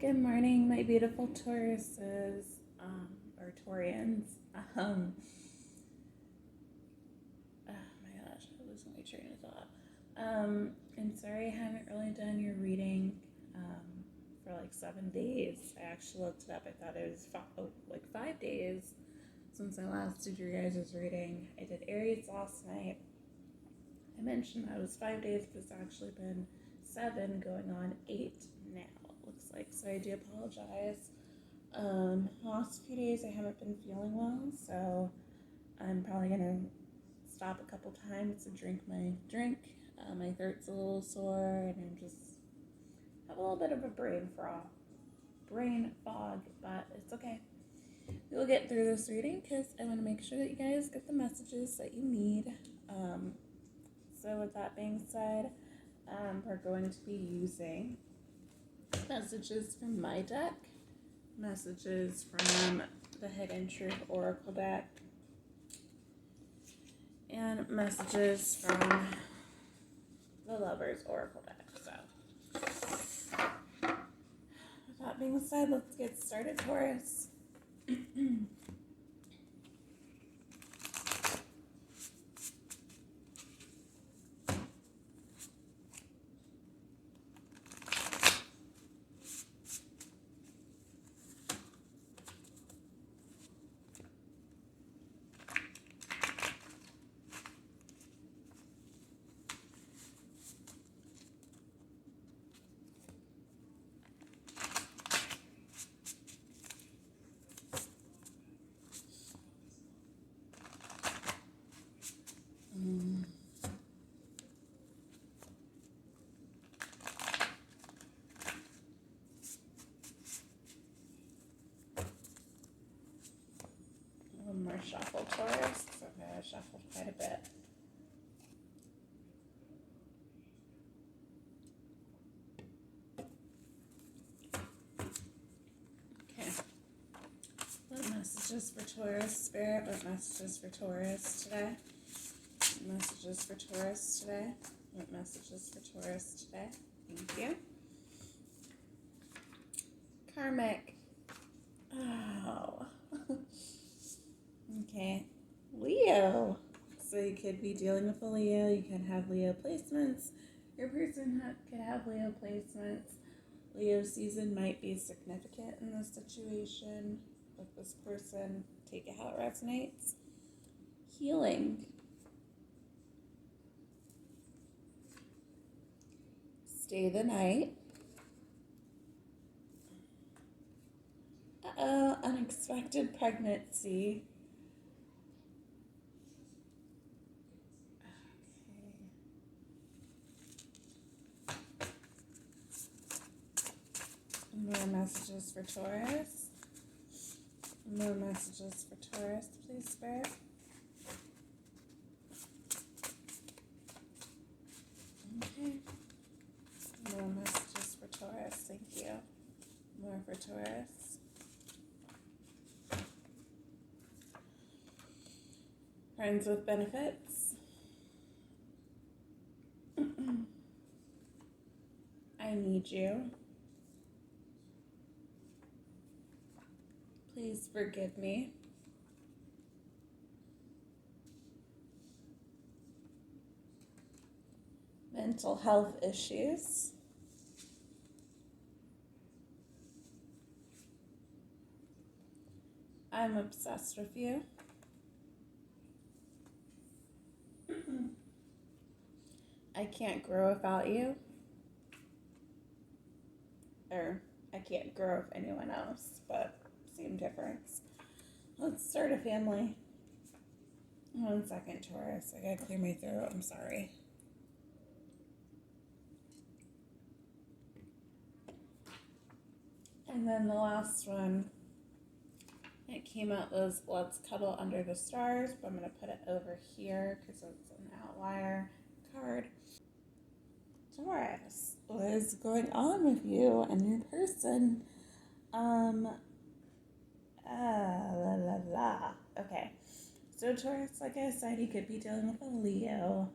Good morning, my beautiful Tauruses, or Taurians. Um, my gosh, I losing my train of thought. I'm sorry I haven't really done your reading for like 7 days. I actually looked it up. I thought it was like 5 days since I last did your guys' reading. I did Aries last night. I mentioned that it was 5 days, but it's actually been 7 going on 8 now, it looks like. So I do apologize. Last few days I haven't been feeling well, so I'm probably gonna stop a couple times to drink my drink. My throat's a little sore, and I'm just have a little bit of a brain fog, but it's okay. We'll get through this reading because I want to make sure that you guys get the messages that you need. So with that being said, we're going to be using messages from my deck, messages from the Hidden Truth Oracle deck, and messages from the Lover's Oracle deck. So, with that being said, let's get started, Taurus. One more shuffle, Taurus. Okay, I shuffled quite a bit. Okay. What messages for Taurus, Spirit? What messages for Taurus today? What messages for Taurus today? What messages for Taurus today? Thank you. Karmic. Oh. Okay. Leo. So you could be dealing with a Leo. You could have Leo placements. Your person could have Leo placements. Leo season might be significant in this situation with this person. Take it how it resonates. Healing. Stay the night. Uh-oh, unexpected pregnancy. More messages for Taurus. More messages for Taurus, please, Spirit. Okay. More messages for Taurus. Thank you. More for Taurus. Friends with benefits. I need you. Please forgive me. Mental health issues. I'm obsessed with you. I can't grow without you. Or I can't grow with anyone else, but same difference. Let's start a family. 1 second, Taurus. I gotta clear my throat. I'm sorry. And then the last one, it came out was Let's Cuddle Under the Stars, but I'm going to put it over here because it's an outlier card. Taurus, what is going on with you and your person? Okay. So Taurus, like I said, you could be dealing with a Leo.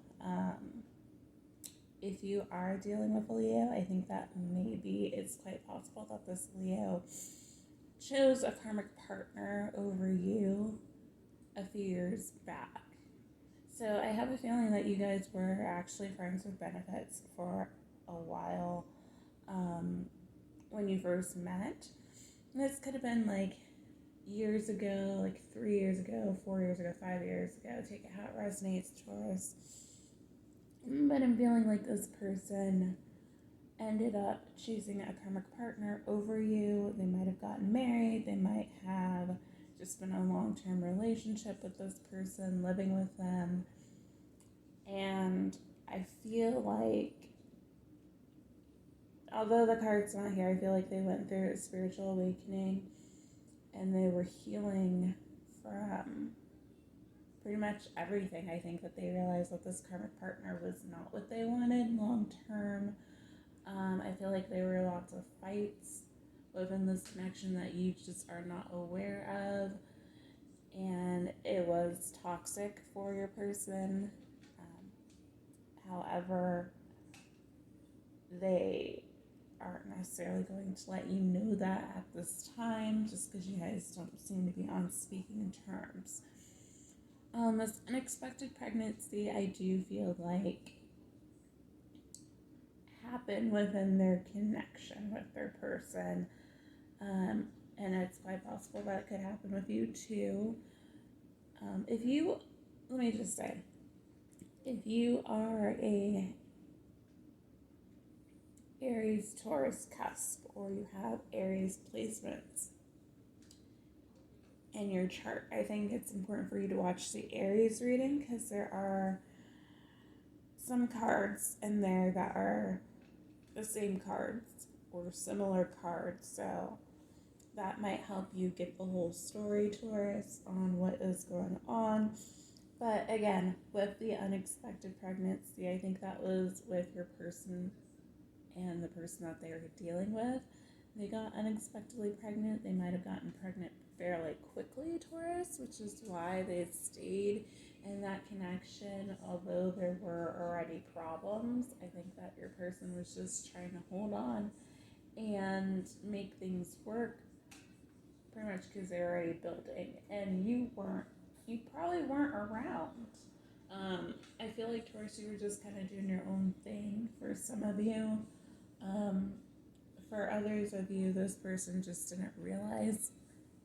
if you are dealing with a Leo, I think that maybe it's quite possible that this Leo chose a karmic partner over you a few years back. So I have a feeling that you guys were actually friends with benefits for a while when you first met. And this could have been like years ago, like 3 years ago, 4 years ago, 5 years ago. Take it how it resonates, Taurus. But I'm feeling like this person ended up choosing a karmic partner over you. They might have gotten married. They might have just been in a long-term relationship with this person, living with them. And I feel like, although the card's not here, I feel like they went through a spiritual awakening and they were healing from pretty much everything. I think that they realized that this karmic partner was not what they wanted long term. I feel like there were lots of fights within this connection that you just are not aware of, and it was toxic for your person. However, they aren't necessarily going to let you know that at this time, just because you guys don't seem to be on speaking terms. This unexpected pregnancy, I do feel like happened within their connection with their person, and it's quite possible that it could happen with you too. Let me just say, if you are a Aries Taurus cusp, or you have Aries placements in your chart, I think it's important for you to watch the Aries reading, because there are some cards in there that are the same cards or similar cards, so that might help you get the whole story, Taurus, on what is going on. But again, with the unexpected pregnancy, I think that was with your person and the person that they were dealing with. They got unexpectedly pregnant. They might have gotten pregnant fairly quickly, Taurus, which is why they stayed in that connection. Although there were already problems, I think that your person was just trying to hold on and make things work, pretty much because they're already building, and you probably weren't around. I feel like, Taurus, you were just kind of doing your own thing for some of you. For others of you, this person just didn't realize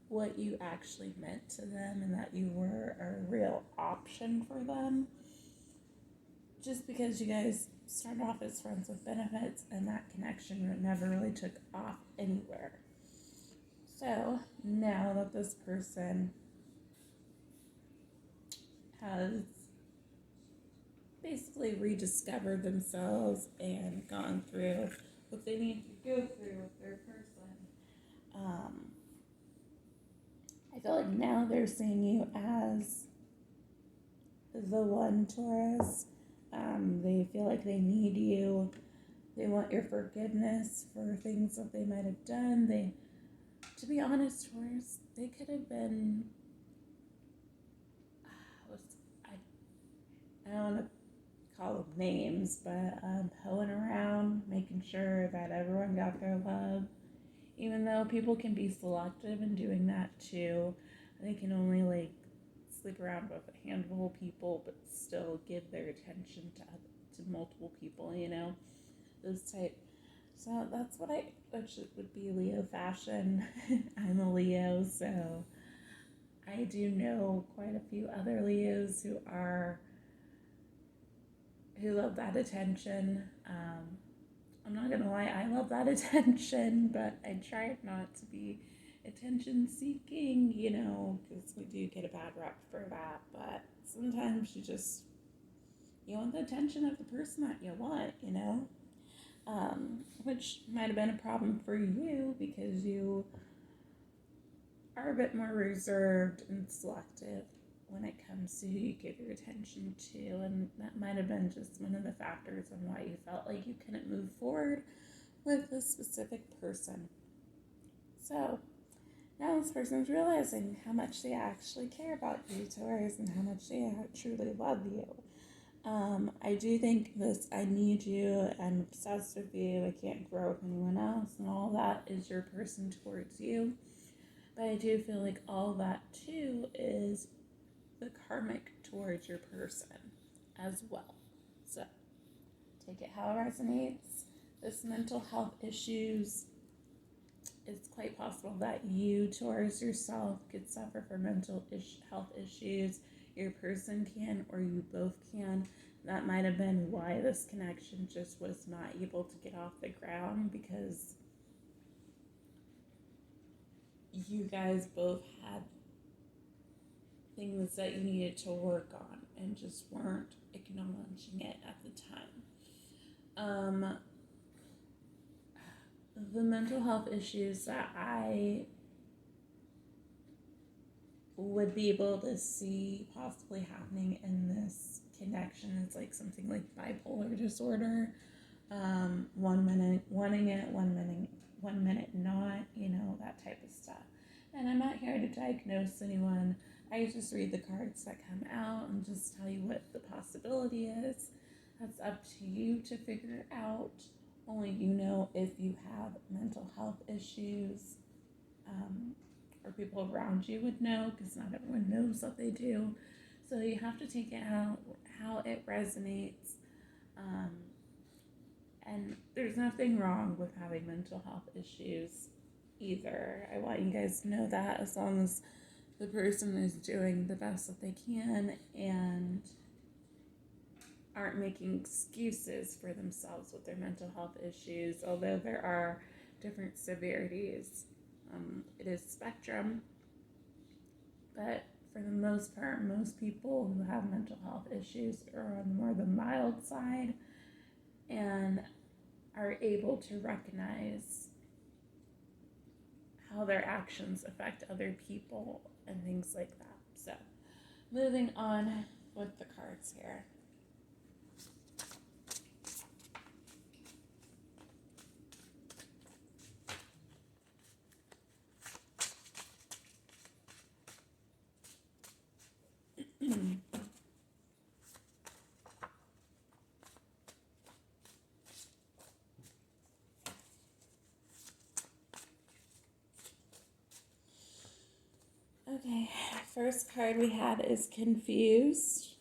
what you actually meant to them and that you were a real option for them. Just because you guys started off as friends with benefits and that connection never really took off anywhere. So now that this person has basically rediscovered themselves and gone through what they need to go through with their person, I feel like now they're seeing you as the one, Taurus. They feel like they need you. They want your forgiveness for things that they might have done. To be honest, Taurus, they could have been, I don't want to call them names, but hoeing around, making sure that everyone got their love. Even though people can be selective in doing that too, they can only sleep around with a handful of people, but still give their attention to multiple people. Those type. So that's which would be Leo fashion. I'm a Leo, so I do know quite a few other Leos who love that attention. I'm not gonna lie, I love that attention, but I try not to be attention seeking, because we do get a bad rep for that. But sometimes you want the attention of the person that you want, which might have been a problem for you because you are a bit more reserved and selective when it comes to who you give your attention to, and that might have been just one of the factors on why you felt like you couldn't move forward with this specific person. So now this person's realizing how much they actually care about you, Taurus, and how much they truly love you. I do think this I need you, I'm obsessed with you, I can't grow with anyone else, and all that is your person towards you. But I do feel like all that too is the karmic towards your person as well. So take it how it resonates. This mental health issues, it's quite possible that you, Taurus, yourself could suffer from mental health issues. Your person can, or you both can. That might have been why this connection just was not able to get off the ground, because you guys both had things that you needed to work on and just weren't acknowledging it at the time. The mental health issues that I would be able to see possibly happening in this connection is like something like bipolar disorder. 1 minute wanting it, 1 minute not, that type of stuff. And I'm not here to diagnose anyone. I just read the cards that come out and just tell you what the possibility is. That's up to you to figure out. Only you know if you have mental health issues, or people around you would know, because not everyone knows that they do. So you have to take it out how it resonates. And there's nothing wrong with having mental health issues either. I want you guys to know that, as long as the person is doing the best that they can and aren't making excuses for themselves with their mental health issues, although there are different severities. It is spectrum, but for the most part, most people who have mental health issues are on more the mild side and are able to recognize how their actions affect other people and things like that. So, moving on with the cards here. Okay, first card we had is confused.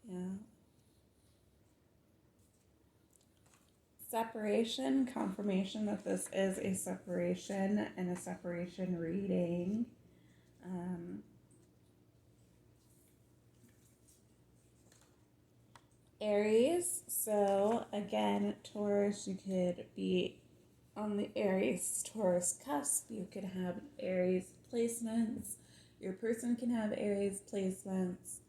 Yeah. Separation, confirmation that this is a separation and a separation reading. Aries, so again, Taurus, you could be on the Aries Taurus cusp. You could have Aries placements. Your person can have Aries placements.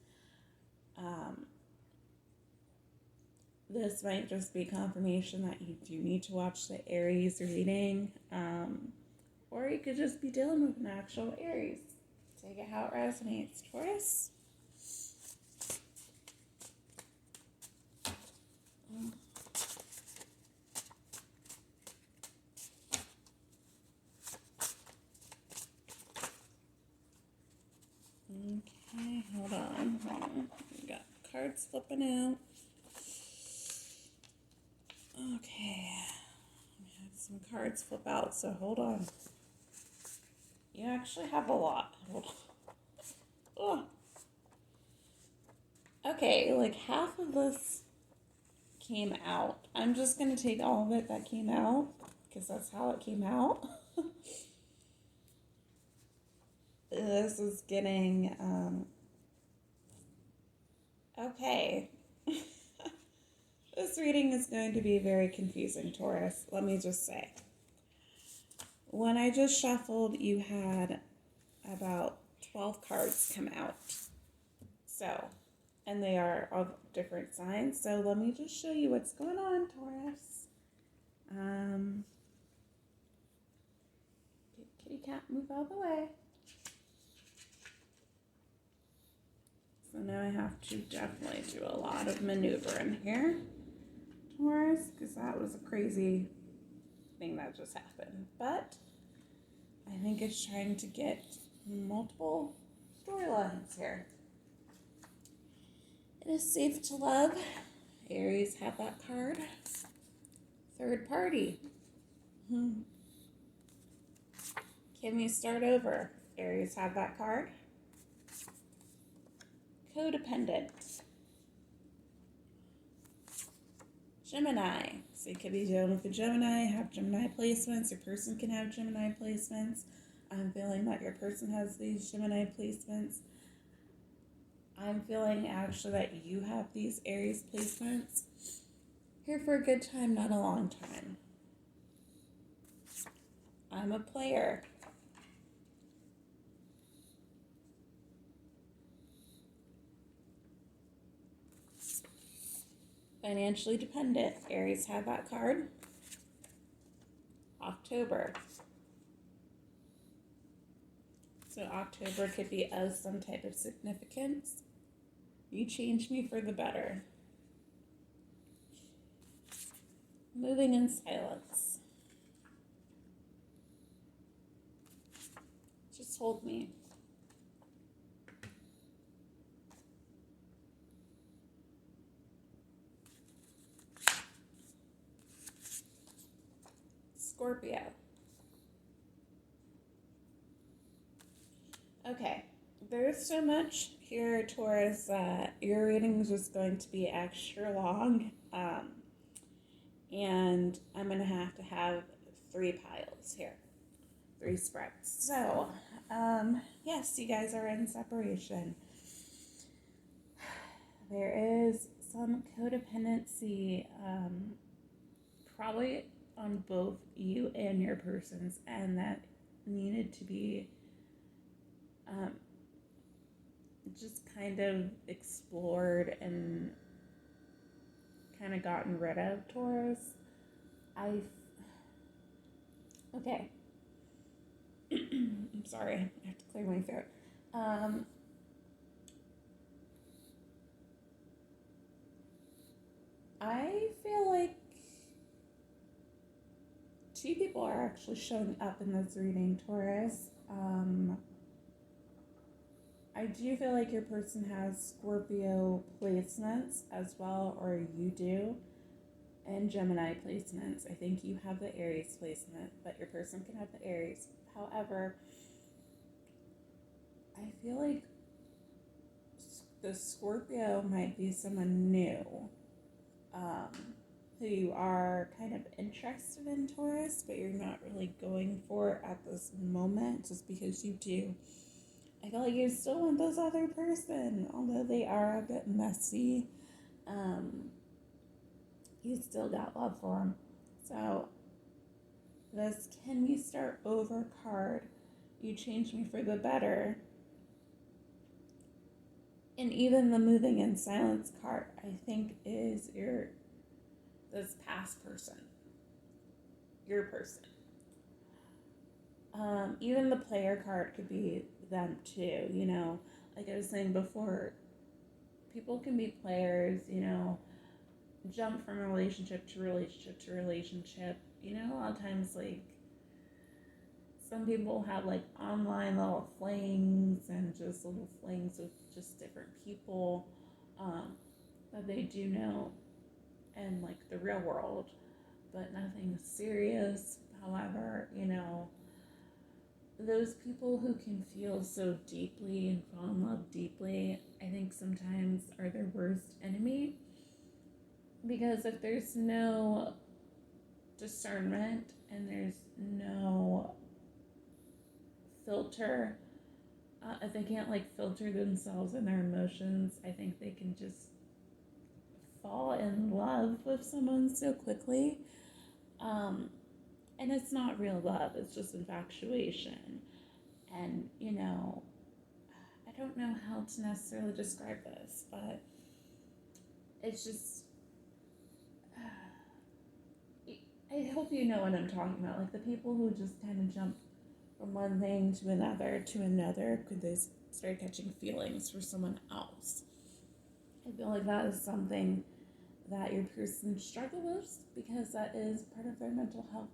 This might just be confirmation that you do need to watch the Aries reading. Or you could just be dealing with an actual Aries. Take it how it resonates. Taurus? Okay, hold on. We got cards flipping out. Okay, we had some cards flip out, so hold on. You actually have a lot. Oh. Okay, like half of this came out. I'm just going to take all of it that came out, because that's how it came out. This is getting, okay. This reading is going to be very confusing, Taurus. Let me just say. When I just shuffled, you had about 12 cards come out. So, and they are of different signs. So let me just show you what's going on, Taurus. Kitty cat, move out of the way. So now I have to definitely do a lot of maneuvering here, Taurus, because that was a crazy thing that just happened. But I think it's trying to get multiple storylines here. It is safe to love. Aries have that card. Third party. Can we start over? Aries have that card. Codependent. Gemini. So you could be dealing with a Gemini, have Gemini placements. Your person can have Gemini placements. I'm feeling that your person has these Gemini placements. I'm feeling actually that you have these Aries placements. Here for a good time, not a long time. I'm a player. Financially dependent. Aries have that card. October. So October could be of some type of significance. You changed me for the better. Moving in silence. Just hold me. Scorpio. Okay, there's so much here, Taurus. Your reading is just going to be extra long. And I'm going to have 3 piles here. 3 spreads. So, yes, you guys are in separation. There is some codependency, probably on both you and your person's, and that needed to be just kind of explored and kind of gotten rid of, Taurus. Okay. I'm sorry, I have to clear my throat. I feel like 2 people are actually showing up in this reading, Taurus. I do feel like your person has Scorpio placements as well, or you do, and Gemini placements. I think you have the Aries placement, but your person can have the Aries. However, I feel like the Scorpio might be someone new, who you are kind of interested in, Taurus, but you're not really going for at this moment just because you do. I feel like you still want this other person, although they are a bit messy. You still got love for them. So, this can we start over card, you changed me for the better. And even the moving in silence card, I think, is this past person. Your person. Even the player card could be them too, you know. Like I was saying before, people can be players, you know, jump from relationship to relationship to relationship. You know, a lot of times, like, some people have, like, online little flings and just little flings with just different people that they do know in, like, the real world, but nothing serious. However, you know, those people who can feel so deeply and fall in love deeply, I think sometimes are their worst enemy. Because if there's no discernment and there's no filter, if they can't, like, filter themselves and their emotions, I think they can just fall in love with someone so quickly. And it's not real love, it's just infatuation. And, you know, I don't know how to necessarily describe this, but it's just, I hope you know what I'm talking about. Like, the people who just kind of jump from one thing to another, could they start catching feelings for someone else? I feel like that is something that your person struggles with, because that is part of their mental health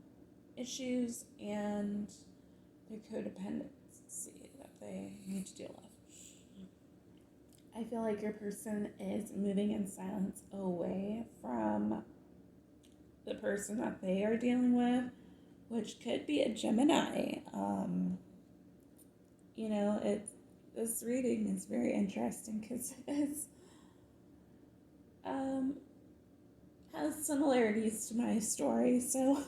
issues and their codependency that they need to deal with. I feel like your person is moving in silence away from the person that they are dealing with, which could be a Gemini. This reading is very interesting because it's um, has similarities to my story. So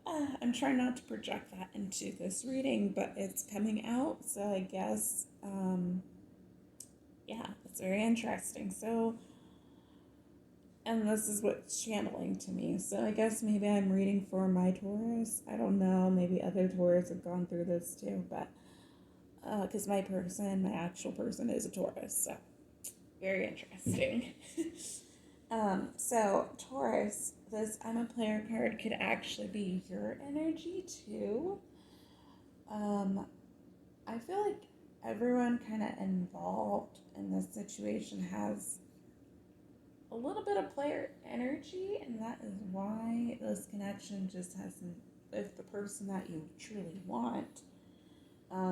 I'm trying not to project that into this reading, but it's coming out. So I guess, yeah, it's very interesting. So, and this is what's channeling to me. So I guess maybe I'm reading for my Taurus. I don't know. Maybe other Taurus have gone through this too, but because my actual person is a Taurus. So very interesting. So Taurus, this I'm a player card could actually be your energy too. I feel like everyone kind of involved in this situation has a little bit of player energy, and that is why this connection just hasn't, if the person that you truly want,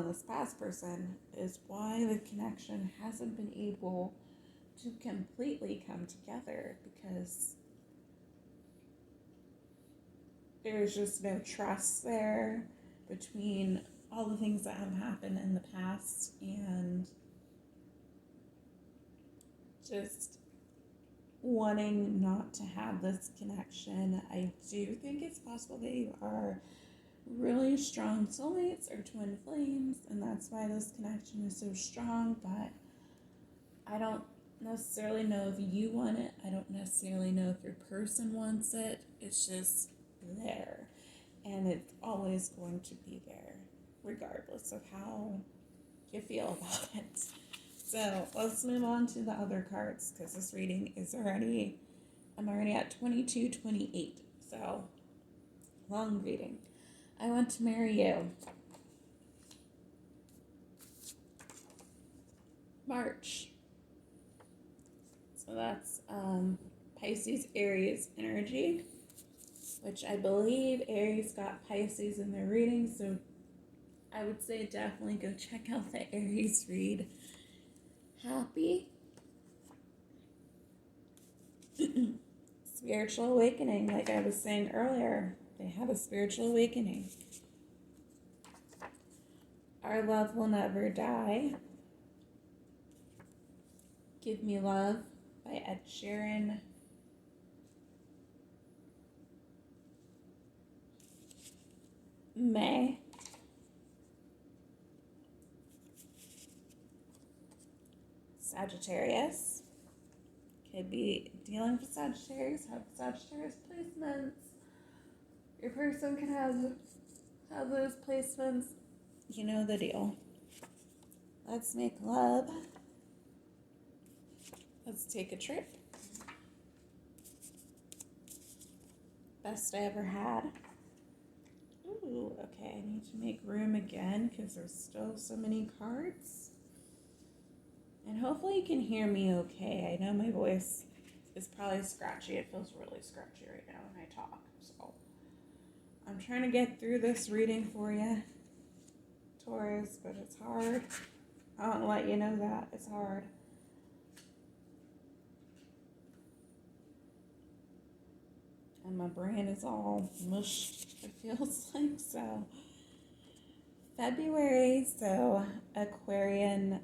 this past person, is why the connection hasn't been able to completely come together, because there's just no trust there between all the things that have happened in the past, and just wanting not to have this connection. I do think it's possible that you are really strong soulmates or twin flames, and that's why this connection is so strong, but I don't necessarily know if you want it. I don't necessarily know if your person wants it. It's just there, and it's always going to be there regardless of how you feel about it. So let's move on to the other cards, because this reading is I'm already at 22:28. So long reading. I want to marry you. March. So that's Pisces, Aries energy, which I believe Aries got Pisces in their reading. So I would say definitely go check out the Aries read. Happy. Spiritual awakening, like I was saying earlier. They have a spiritual awakening. Our love will never die. Give Me Love by Ed Sheeran. May. Sagittarius. Could be dealing with Sagittarius, have Sagittarius placements. Your person can have those placements. You know the deal. Let's make love. Let's take a trip. Best I ever had. Ooh, okay, I need to make room again because there's still so many cards. And hopefully you can hear me okay. I know my voice is probably scratchy. It feels really scratchy right now when I talk. So I'm trying to get through this reading for you, Taurus, but it's hard. I want to let you know that. It's hard. And my brain is all mush, it feels like. So February, so Aquarian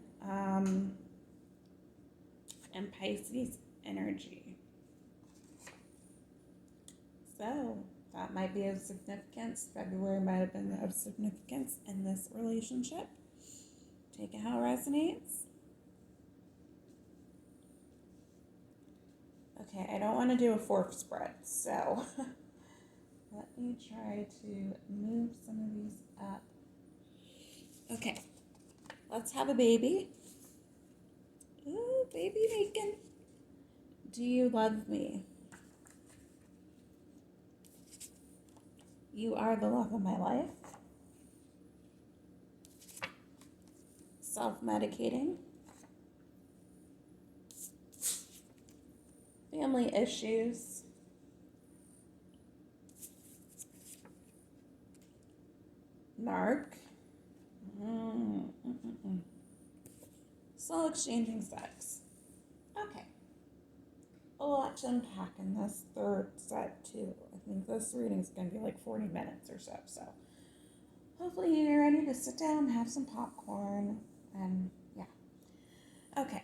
and Pisces energy. So that might be of significance. February might have been of significance in this relationship. Take it how it resonates. Okay, I don't want to do a fourth spread, so let me try to move some of these up. Okay, let's have a baby. Ooh, baby making. Do you love me? You are the love of my life. Self-medicating. Family issues. Narc. Slow exchanging sex. Okay. A lot to unpack in this third set, too. I think this reading is going to be like 40 minutes or so. So hopefully you're ready to sit down, have some popcorn, and yeah. Okay.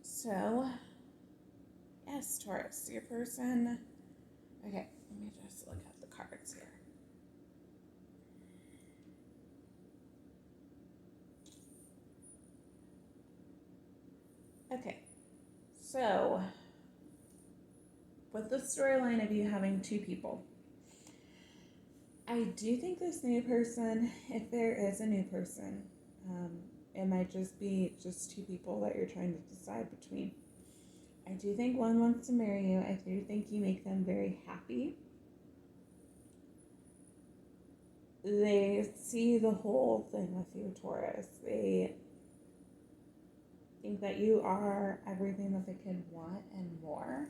So, yes, Taurus, your person. Okay, let me just look at the cards here. Okay, so with the storyline of you having two people, I do think this new person, if there is a new person, it might just be just two people that you're trying to decide between. I do think one wants to marry you. I do think you make them very happy. They see the whole thing with you, Taurus. They think that you are everything that they could want and more.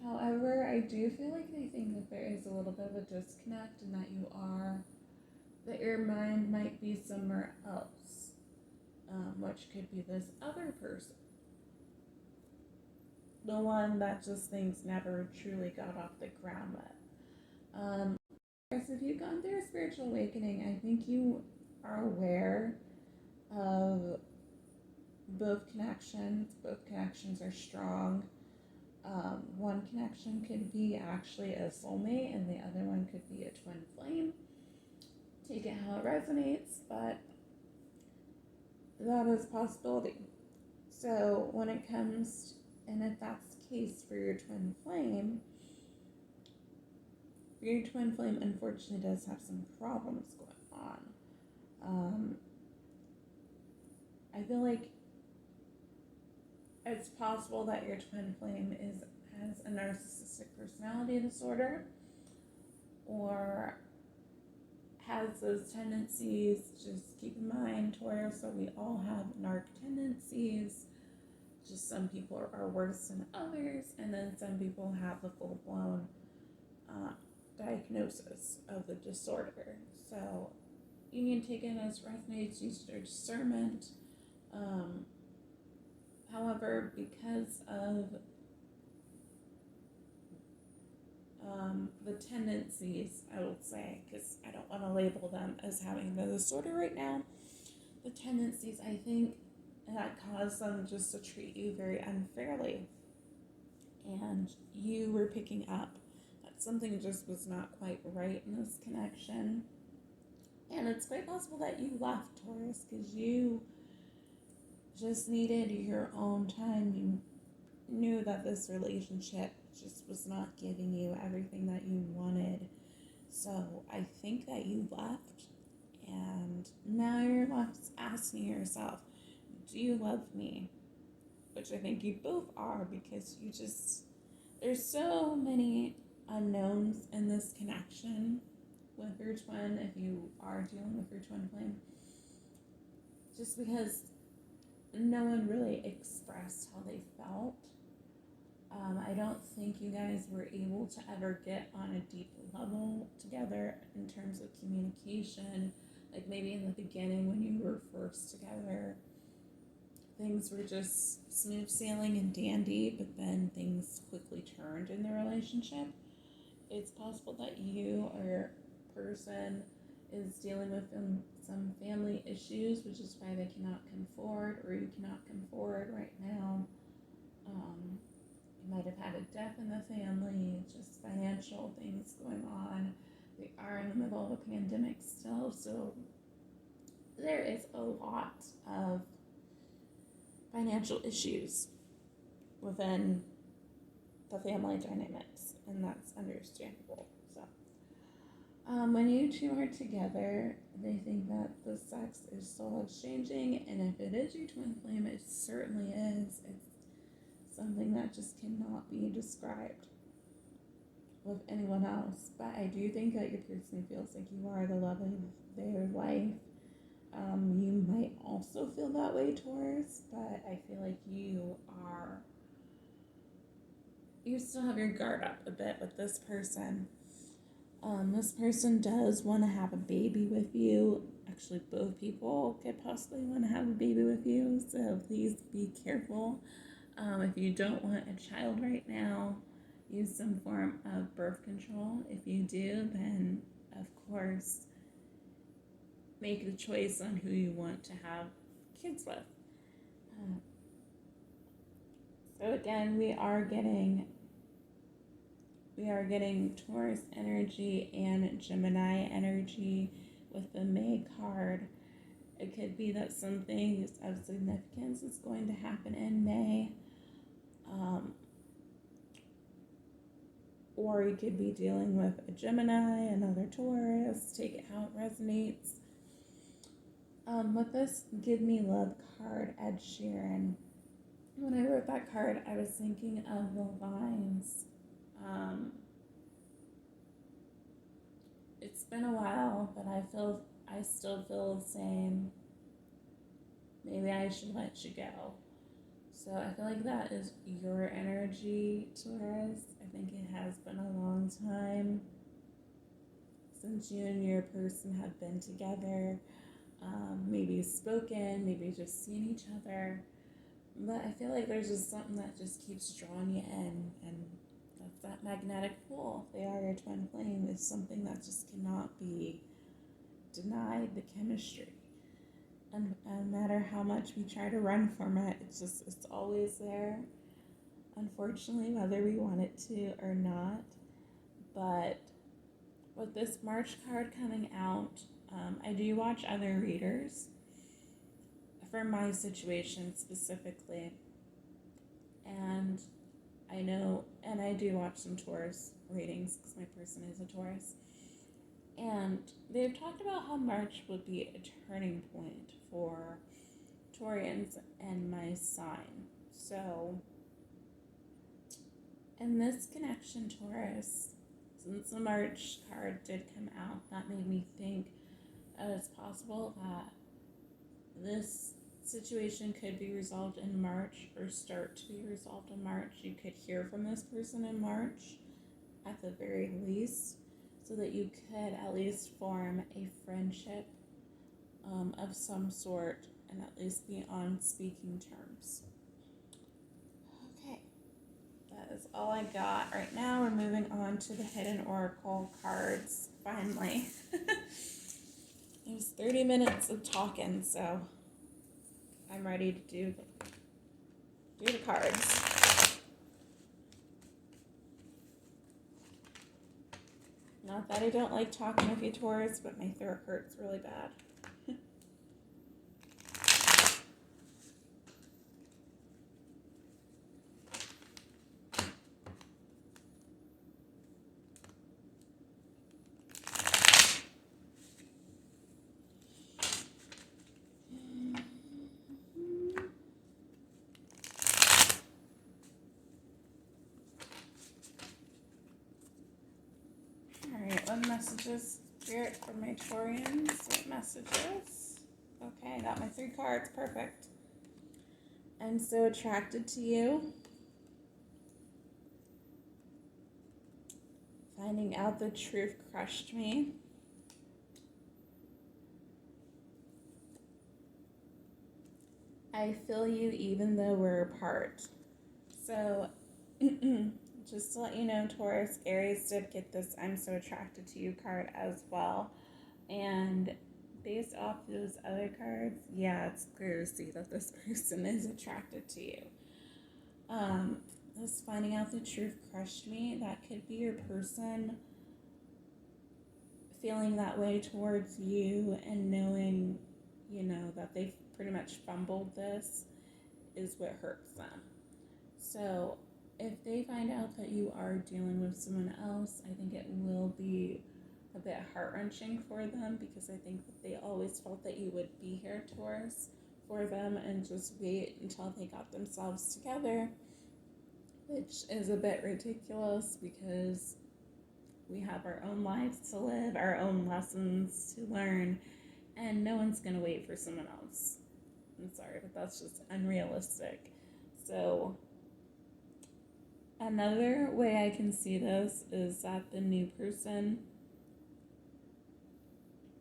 However, I do feel like they think that there is a little bit of a disconnect and that your mind might be somewhere else, which could be this other person. The one that just things never truly got off the ground with. If you've gone through a spiritual awakening, I think you are aware of both connections. Both connections are strong. One connection could be actually a soulmate, and the other one could be a twin flame. Take it how it resonates, but that is a possibility. So when it comes, and if that's the case for your twin flame unfortunately does have some problems going on. I feel like it's possible that your twin flame has a narcissistic personality disorder or has those tendencies. Just keep in mind, Taurus, so we all have narc tendencies. Just some people are worse than others, and then some people have the full-blown diagnosis of the disorder. So you need to take it as resonates, use your discernment. However, because of the tendencies, I would say, because I don't want to label them as having the disorder right now, the tendencies, I think, that cause them just to treat you very unfairly. And you were picking up that something just was not quite right in this connection. And it's quite possible that you left, Taurus, because you just needed your own time. You knew that this relationship just was not giving you everything that you wanted. So I think that you left, and now you're left asking yourself, do you love me? Which I think you both are, because there's so many unknowns in this connection with your twin, if you are dealing with your twin flame. Just because no one really expressed how they felt. I don't think you guys were able to ever get on a deep level together in terms of communication. Like maybe in the beginning when you were first together, things were just smooth sailing and dandy, but then things quickly turned in the relationship. It's possible that you or your person is dealing with some family issues, which is why they cannot come forward, or you cannot come forward right now. You might have had a death in the family, just financial things going on. They are in the middle of a pandemic still, so there is a lot of financial issues within the family dynamics, and that's understandable. So when you two are together, they think that the sex is soul exchanging, and if it is your twin flame, it certainly is. It's something that just cannot be described with anyone else. But I do think that your person feels like you are the love of their life. You might also feel that way, Taurus, but I feel like you still have your guard up a bit with this person. This person does want to have a baby with you. Actually, both people could possibly want to have a baby with you, so please be careful. If you don't want a child right now, use some form of birth control. If you do, then of course, make the choice on who you want to have kids with. So again, we are getting Taurus energy and Gemini energy with the May card. It could be that something of significance is going to happen in May. Or you could be dealing with a Gemini, another Taurus. Take it how it resonates. With this Give Me Love card, Ed Sheeran. When I wrote that card, I was thinking of the lines. It's been a while, but I still feel the same. Maybe I should let you go. So I feel like that is your energy, Taurus. I think it has been a long time since you and your person have been together. Maybe spoken, maybe just seen each other. But I feel like there's just something that just keeps drawing you in, and that's that magnetic pull. They are your twin flame. It's something that just cannot be denied, the chemistry. And no matter how much we try to run from it, it's always there. Unfortunately, whether we want it to or not. But with this March card coming out, I do watch other readers for my situation specifically. And I do watch some Taurus readings because my person is a Taurus. And they've talked about how March would be a turning point for Taureans and my sign. So, in this connection, Taurus, since the March card did come out, that made me think it's possible that this situation could be resolved in March or start to be resolved in March. You could hear from this person in March at the very least, so that you could at least form a friendship of some sort and at least be on speaking terms. Okay, that is all I got right now. We're moving on to the Hidden Oracle cards, finally. It was 30 minutes of talking, so I'm ready to do the cards. Not that I don't like talking with you, Taurus, but my throat hurts really bad. What messages, Spirit, for my Taurians? What messages? Okay, I got my 3 cards. Perfect. I'm so attracted to you. Finding out the truth crushed me. I feel you even though we're apart. So, just to let you know, Taurus, Aries did get this I'm so attracted to you card as well. And based off those other cards, yeah, it's clear to see that this person is attracted to you. This finding out the truth crushed me. That could be your person feeling that way towards you and knowing, that they've pretty much fumbled this is what hurts them. So if they find out that you are dealing with someone else, I think it will be a bit heart-wrenching for them, because I think that they always felt that you would be here, Taurus, for them and just wait until they got themselves together, which is a bit ridiculous because we have our own lives to live, our own lessons to learn, and no one's going to wait for someone else. I'm sorry, but that's just unrealistic. So another way I can see this is that the new person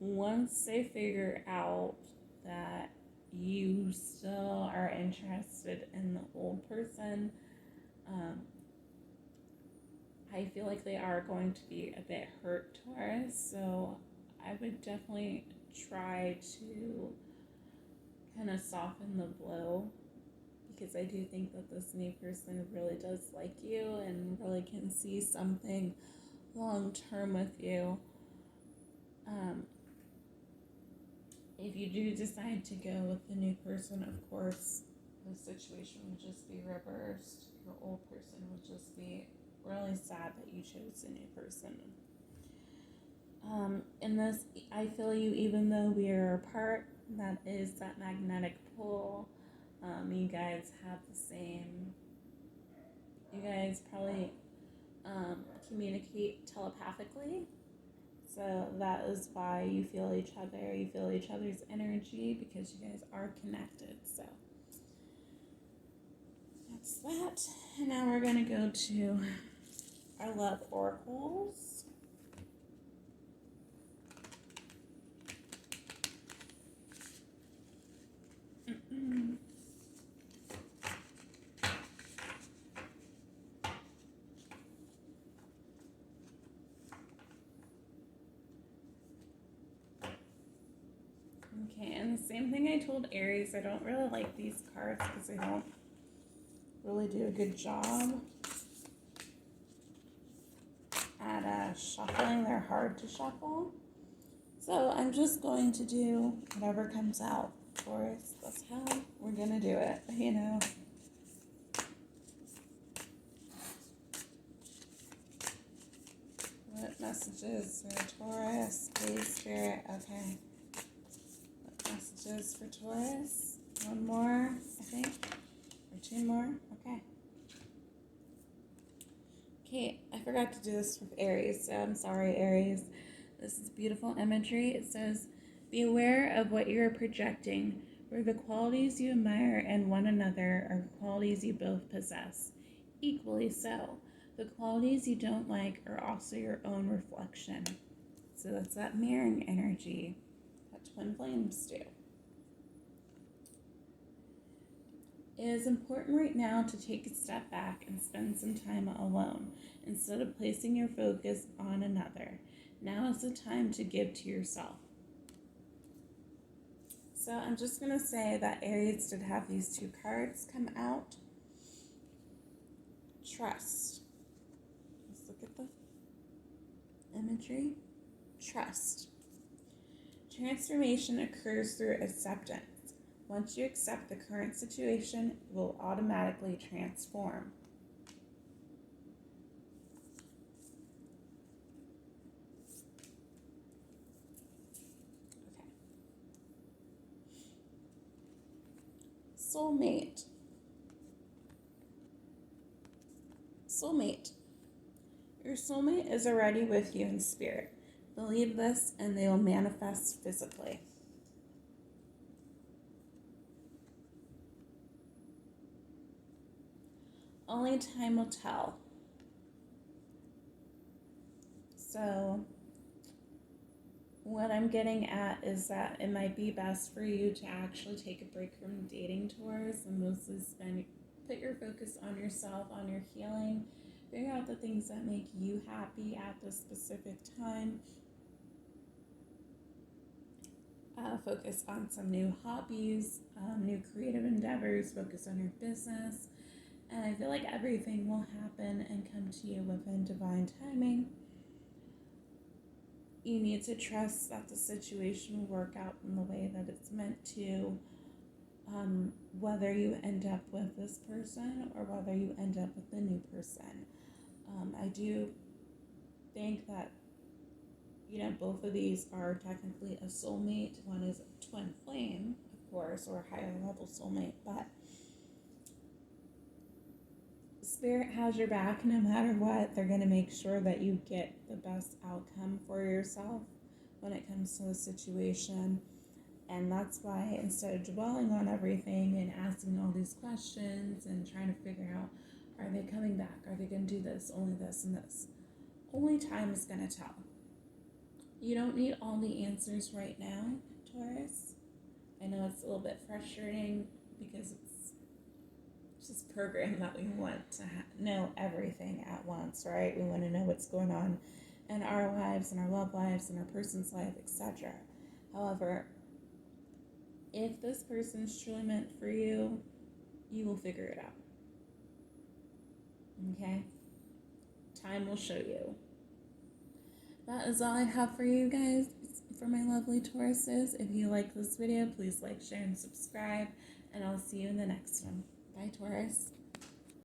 once they figure out that you still are interested in the old person, I feel like they are going to be a bit hurt, Taurus. So I would definitely try to kind of soften the blow, because I do think that this new person really does like you and really can see something long term with you. If you do decide to go with the new person, of course, the situation would just be reversed. Your old person would just be really sad that you chose a new person. In this, I feel you, even though we are apart, that is that magnetic pull. You guys have the same, you guys probably communicate telepathically. So that is why you feel each other, you feel each other's energy, because you guys are connected. So that's that. And now we're going to go to our love oracles. Okay, and the same thing I told Aries, I don't really like these cards because they don't really do a good job at shuffling. They're hard to shuffle. So I'm just going to do whatever comes out, Taurus. That's how we're going to do it, you know. What messages for Taurus? Please, Spirit. Okay. What messages for Taurus? One more, I think. Or two more. Okay. Okay, I forgot to do this with Aries, so I'm sorry, Aries. This is beautiful imagery. It says, be aware of what you are projecting, for the qualities you admire in one another are qualities you both possess. Equally so, the qualities you don't like are also your own reflection. So that's that mirroring energy that twin flames do. It is important right now to take a step back and spend some time alone instead of placing your focus on another. Now is the time to give to yourself. So I'm just going to say that Aries did have these two cards come out. Trust. Let's look at the imagery. Trust. Transformation occurs through acceptance. Once you accept the current situation, it will automatically transform. Okay. Soulmate. Soulmate. Your soulmate is already with you in spirit. Believe this and they will manifest physically. Only time will tell. So what I'm getting at is that it might be best for you to actually take a break from dating tours and mostly put your focus on yourself, on your healing, figure out the things that make you happy at this specific time. Focus on some new hobbies, new creative endeavors, focus on your business. And I feel like everything will happen and come to you within divine timing. You need to trust that the situation will work out in the way that it's meant to, whether you end up with this person or whether you end up with the new person. I do think that, you know, both of these are technically a soulmate. One is a twin flame, of course, or a higher level soulmate, but Spirit has your back no matter what. They're going to make sure that you get the best outcome for yourself when it comes to the situation. And that's why instead of dwelling on everything and asking all these questions and trying to figure out, are they coming back? Are they going to do this? Only this and this. Only time is going to tell. You don't need all the answers right now, Taurus. I know it's a little bit frustrating because it's just programmed that we want to know everything at once, right? We want to know what's going on in our lives, in our love lives, in our person's life, etc. However, if this person's truly meant for you, you will figure it out. Okay? Time will show you. That is all I have for you guys, for my lovely Tauruses. If you like this video, please like, share, and subscribe. And I'll see you in the next one. Bye, Taurus.